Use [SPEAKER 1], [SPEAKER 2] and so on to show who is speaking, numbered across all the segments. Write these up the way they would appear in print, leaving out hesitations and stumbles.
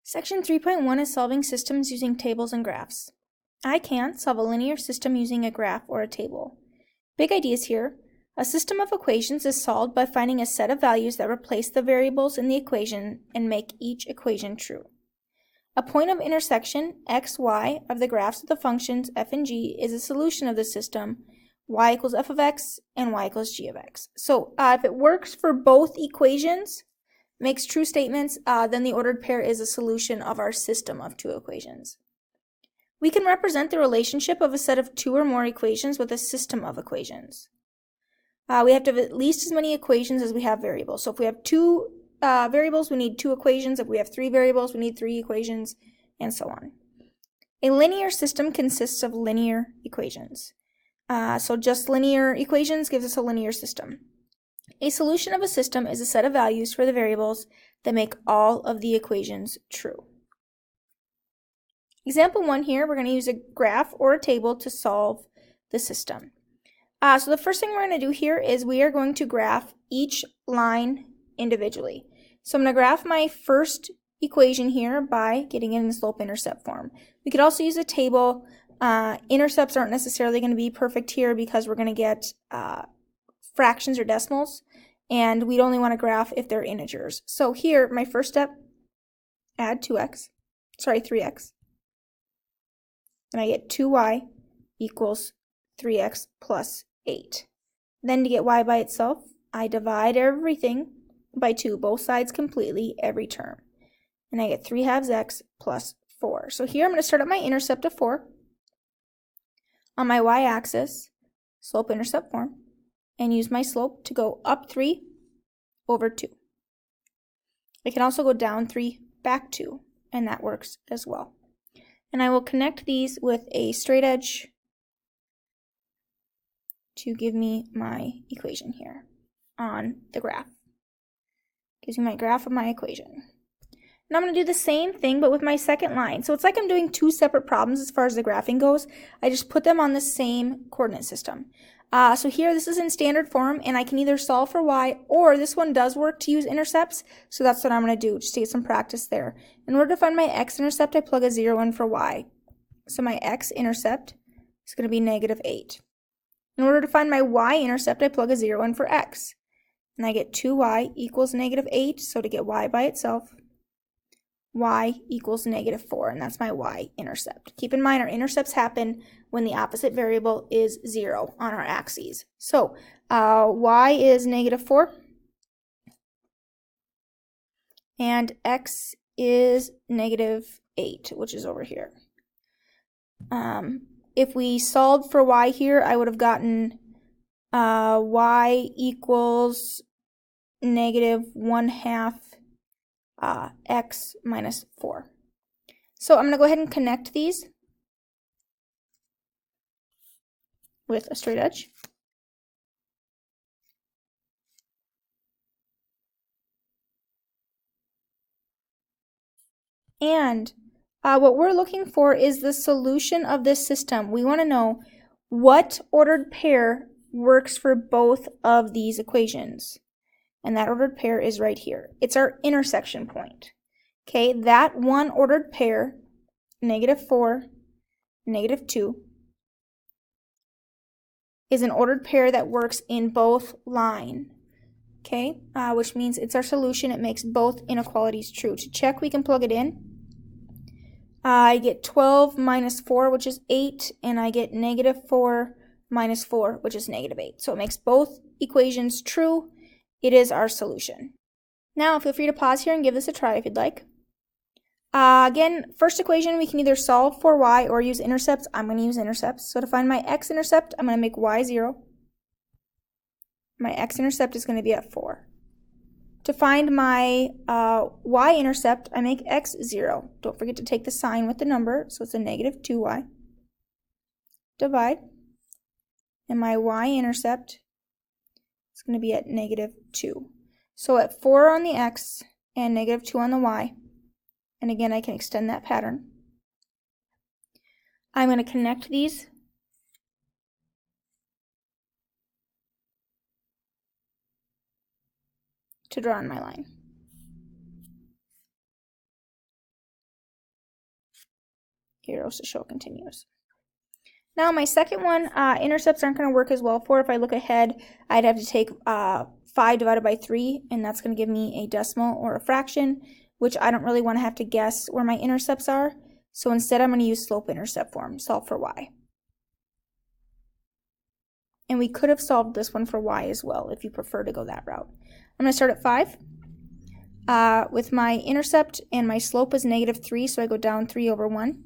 [SPEAKER 1] Section 3.1 is solving systems using tables and graphs. I can't solve a linear system using a graph or a table. Big ideas here. A system of equations is solved by finding a set of values that replace the variables in the equation and make each equation true. A point of intersection, x, y, of the graphs of the functions f and g is a solution of the system y equals f of x and y equals g of x. So if it works for both equations, makes true statements, then the ordered pair is a solution of our system of two equations. We can represent the relationship of a set of two or more equations with a system of equations. We have to have at least as many equations as we have variables. So if we have two variables, we need two equations. If we have three variables, we need three equations, and so on. A linear system consists of linear equations. So just linear equations gives us a linear system. A solution of a system is a set of values for the variables that make all of the equations true. Example 1 here, we're going to use a graph or a table to solve the system. So the first thing we're going to do here is we are going to graph each line individually. So I'm going to graph my first equation here by getting it in the slope-intercept form. We could also use a table. Intercepts aren't necessarily going to be perfect here because we're going to get fractions or decimals, and we'd only want to graph if they're integers. So here, my first step, add 3x, and I get 2y equals 3x plus 8. Then to get y by itself, I divide everything by 2, both sides completely, every term. And I get 3/2 x plus 4. So here I'm going to start at my intercept of 4 on my y-axis, slope-intercept form, and use my slope to go up 3 over 2. I can also go down 3, back 2, and that works as well. And I will connect these with a straight edge to give me my equation here on the graph. Gives me my graph of my equation. And I'm going to do the same thing but with my second line. So it's like I'm doing two separate problems as far as the graphing goes. I just put them on the same coordinate system. So here this is in standard form, and I can either solve for y, or this one does work to use intercepts, so that's what I'm going to do, just to get some practice there. In order to find my x-intercept, I plug a 0 in for y. So my x-intercept is going to be -8. In order to find my y-intercept, I plug a 0 in for x. And I get 2y equals -8, so to get y by itself, y equals -4, and that's my y-intercept. Keep in mind our intercepts happen when the opposite variable is 0 on our axes. So y is -4, and x is -8, which is over here. If we solved for y here, I would have gotten y equals -1/2 x minus 4. So I'm going to go ahead and connect these with a straight edge. And what we're looking for is the solution of this system. We want to know what ordered pair works for both of these equations. And that ordered pair is right here. It's our intersection point. Okay, that one ordered pair, -4, -2, is an ordered pair that works in both lines. Okay, which means it's our solution. It makes both inequalities true. To check, we can plug it in. I get 12 minus 4, which is 8, and I get -4 minus 4, which is -8. So it makes both equations true. It is our solution. Now feel free to pause here and give this a try if you'd like. Again, first equation, we can either solve for y or use intercepts. I'm going to use intercepts. So to find my x-intercept, I'm going to make y 0. My x-intercept is going to be at 4. To find my y-intercept, I make x 0. Don't forget to take the sign with the number, so it's a -2y. Divide. And my y-intercept is going to be at -2. So at 4 on the x and -2 on the y, and again I can extend that pattern, I'm going to connect these to draw on my line. arrows to show continuous. Now my second one, intercepts aren't going to work as well for. If I look ahead, I'd have to take 5 divided by 3, and that's going to give me a decimal or a fraction, which I don't really want to have to guess where my intercepts are. So instead I'm going to use slope-intercept form, solve for y. And we could have solved this one for y as well if you prefer to go that route. I'm going to start at 5. With my intercept and my slope is -3, so I go down 3 over 1,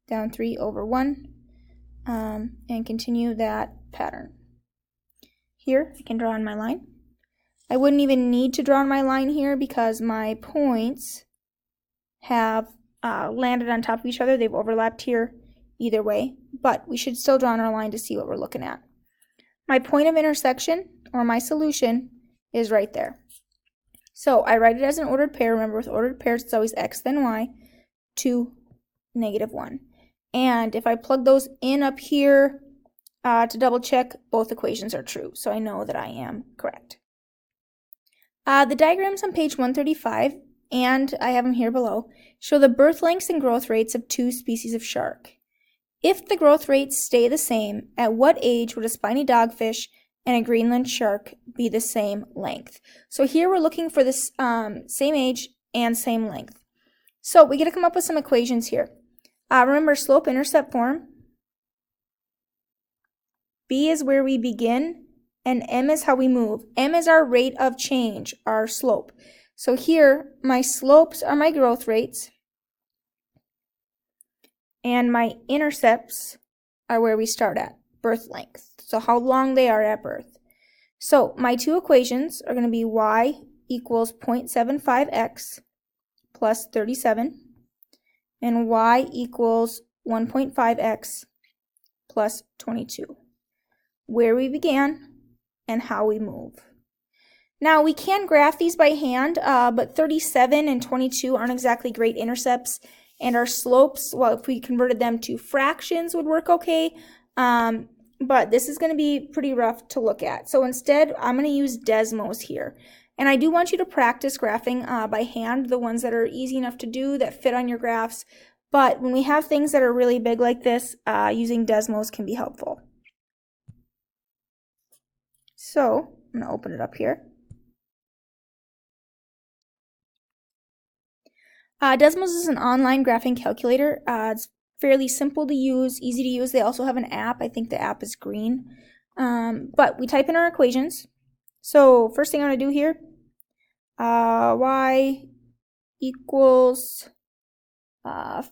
[SPEAKER 1] down 3 over 1, and continue that pattern. Here, I can draw on my line. I wouldn't even need to draw on my line here because my points have landed on top of each other. They've overlapped here either way, but we should still draw on our line to see what we're looking at. My point of intersection, or my solution, is right there. So I write it as an ordered pair. Remember, with ordered pairs, it's always x then y, 2, -1. And if I plug those in up here to double check, both equations are true. So I know that I am correct. The diagrams on page 135, and I have them here below, show the birth lengths and growth rates of 2 species of shark. If the growth rates stay the same, at what age would a spiny dogfish and a Greenland shark be the same length? So here we're looking for this same age and same length. So we get to come up with some equations here. Remember slope-intercept form. B is where we begin, and m is how we move. M is our rate of change, our slope. So here, my slopes are my growth rates, and my intercepts are where we start at, birth length. So how long they are at birth. So my two equations are going to be y equals 0.75x plus 37, and y equals 1.5x plus 22. Where we began and how we move. Now we can graph these by hand, but 37 and 22 aren't exactly great intercepts, and our slopes, well, if we converted them to fractions, would work okay, but this is going to be pretty rough to look at. So instead, I'm going to use Desmos here. And I do want you to practice graphing by hand, the ones that are easy enough to do, that fit on your graphs. But when we have things that are really big like this, using Desmos can be helpful. So I'm going to open it up here. Desmos is an online graphing calculator. It's fairly simple to use, easy to use. They also have an app. I think the app is green. But we type in our equations. So first thing I'm going to do here, y equals,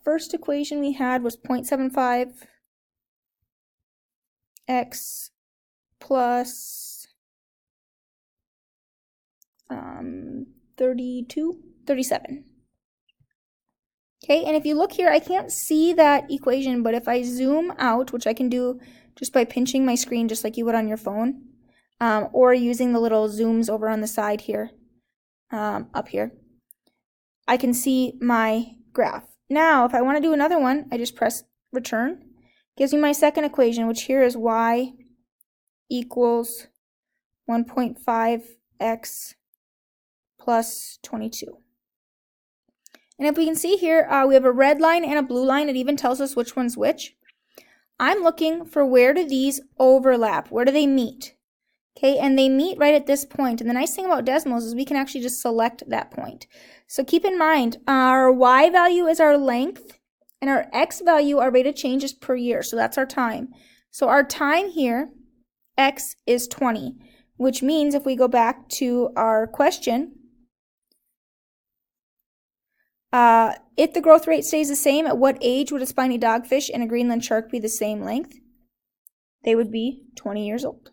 [SPEAKER 1] first equation we had was 0.75 x plus 37. Okay, and if you look here, I can't see that equation, but if I zoom out, which I can do just by pinching my screen just like you would on your phone, or using the little zooms over on the side here, up here, I can see my graph. Now, if I want to do another one, I just press return. Gives me my second equation, which here is y equals 1.5x plus 22. And if we can see here, we have a red line and a blue line. It even tells us which one's which. I'm looking for where do these overlap? Where do they meet? Okay, and they meet right at this point. And the nice thing about Desmos is we can actually just select that point. So keep in mind, our y value is our length, and our x value, our rate of change, is per year. So that's our time. So our time here, x, is 20, which means if we go back to our question, if the growth rate stays the same, at what age would a spiny dogfish and a Greenland shark be the same length? They would be 20 years old.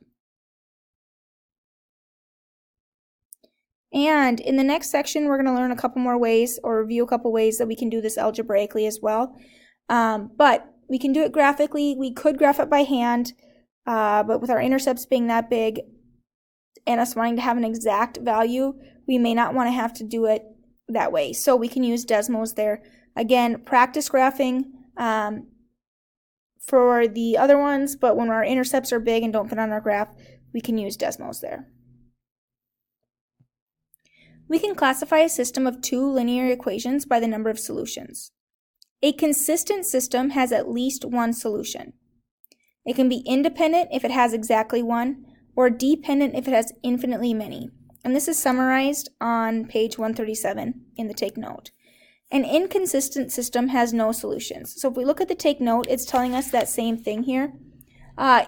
[SPEAKER 1] And in the next section, we're going to learn a couple more ways, or review a couple ways that we can do this algebraically as well. But we can do it graphically. We could graph it by hand, but with our intercepts being that big and us wanting to have an exact value, we may not want to have to do it that way. So we can use Desmos there. Again, practice graphing for the other ones, but when our intercepts are big and don't fit on our graph, we can use Desmos there. We can classify a system of two linear equations by the number of solutions. A consistent system has at least one solution. It can be independent if it has exactly one, or dependent if it has infinitely many. And this is summarized on page 137 in the take note. An inconsistent system has no solutions. So if we look at the take note, it's telling us that same thing here. A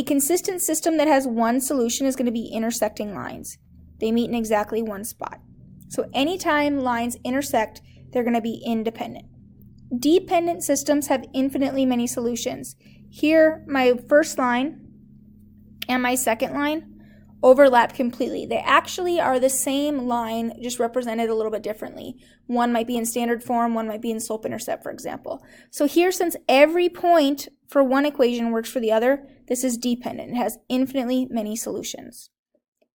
[SPEAKER 1] consistent system that has one solution is going to be intersecting lines. They meet in exactly one spot. So anytime lines intersect, they're going to be independent. Dependent systems have infinitely many solutions. Here, my first line and my second line overlap completely. They actually are the same line, just represented a little bit differently. One might be in standard form, one might be in slope-intercept, for example. So here, since every point for one equation works for the other, this is dependent. It has infinitely many solutions.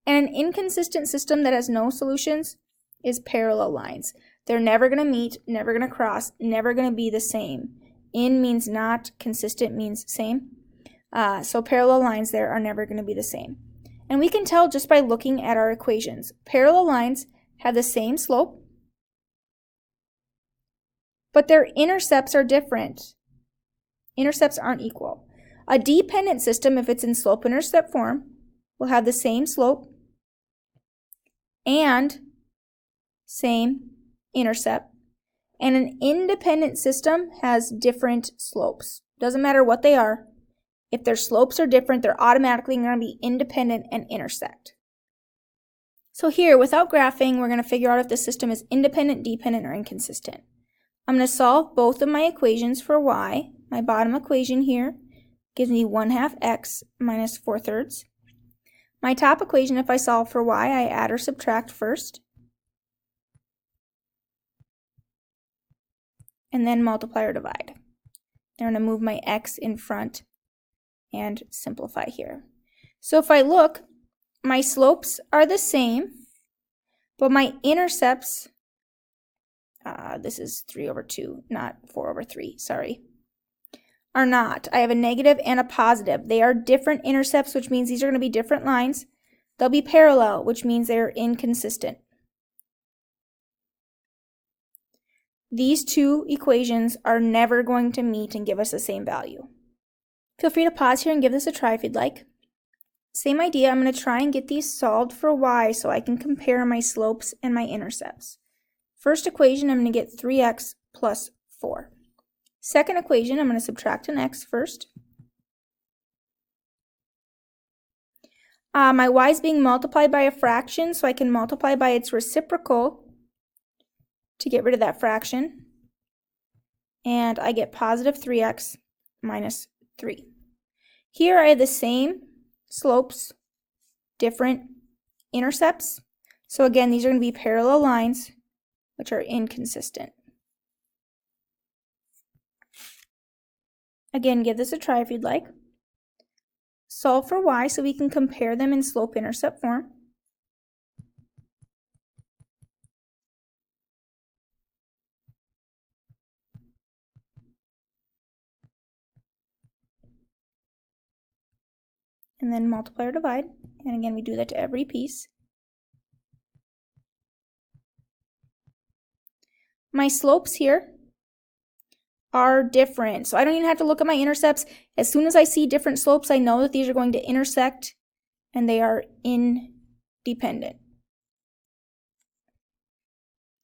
[SPEAKER 1] And an inconsistent system that has no solutions is parallel lines. They're never going to meet, never going to cross, never going to be the same. In means not, consistent means same. So parallel lines there are never going to be the same. And we can tell just by looking at our equations. Parallel lines have the same slope, but their intercepts are different. Intercepts aren't equal. A dependent system, if it's in slope-intercept form, will have the same slope and same intercept. And an independent system has different slopes. Doesn't matter what they are. If their slopes are different, they're automatically going to be independent and intersect. So here, without graphing, we're going to figure out if the system is independent, dependent, or inconsistent. I'm going to solve both of my equations for y. My bottom equation here gives me 1/2 x minus 4/3. My top equation, if I solve for y, I add or subtract first, and then multiply or divide. I'm going to move my x in front and simplify here. So if I look, my slopes are the same, but my intercepts, this is 3/2, not 4/3, sorry, are not. I have a negative and a positive. They are different intercepts, which means these are going to be different lines. They'll be parallel, which means they're inconsistent. These two equations are never going to meet and give us the same value. Feel free to pause here and give this a try if you'd like. Same idea, I'm going to try and get these solved for y so I can compare my slopes and my intercepts. First equation, I'm going to get 3x plus 4. Second equation, I'm going to subtract an x first. My y is being multiplied by a fraction, so I can multiply by its reciprocal to get rid of that fraction. And I get positive 3x minus 3. Here I have the same slopes, different intercepts. So again, these are going to be parallel lines, which are inconsistent. Again, give this a try if you'd like. Solve for y so we can compare them in slope-intercept form. And then multiply or divide. And again, we do that to every piece. My slopes here are different, so I don't even have to look at my intercepts. As soon as I see different slopes, I know that these are going to intersect and they are independent.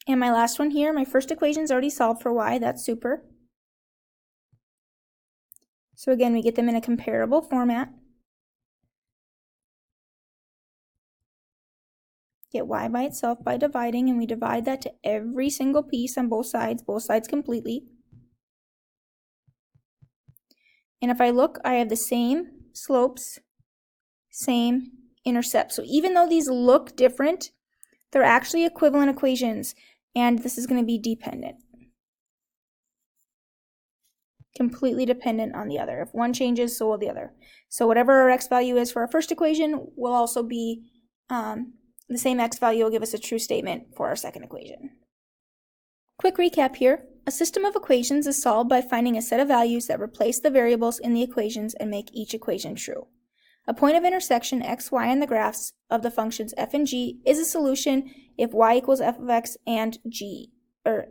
[SPEAKER 1] And my last one here, my first equation is already solved for y. That's super. So again, we get them in a comparable format. Get y by itself by dividing, and we divide that to every single piece on both sides completely. And if I look, I have the same slopes, same intercepts. So even though these look different, they're actually equivalent equations, and this is going to be dependent. Completely dependent on the other. If one changes, so will the other. So whatever our x value is for our first equation will also be the same x value will give us a true statement for our second equation. Quick recap here. A system of equations is solved by finding a set of values that replace the variables in the equations and make each equation true. A point of intersection x, y on the graphs of the functions f and g is a solution if y equals f of x and g, or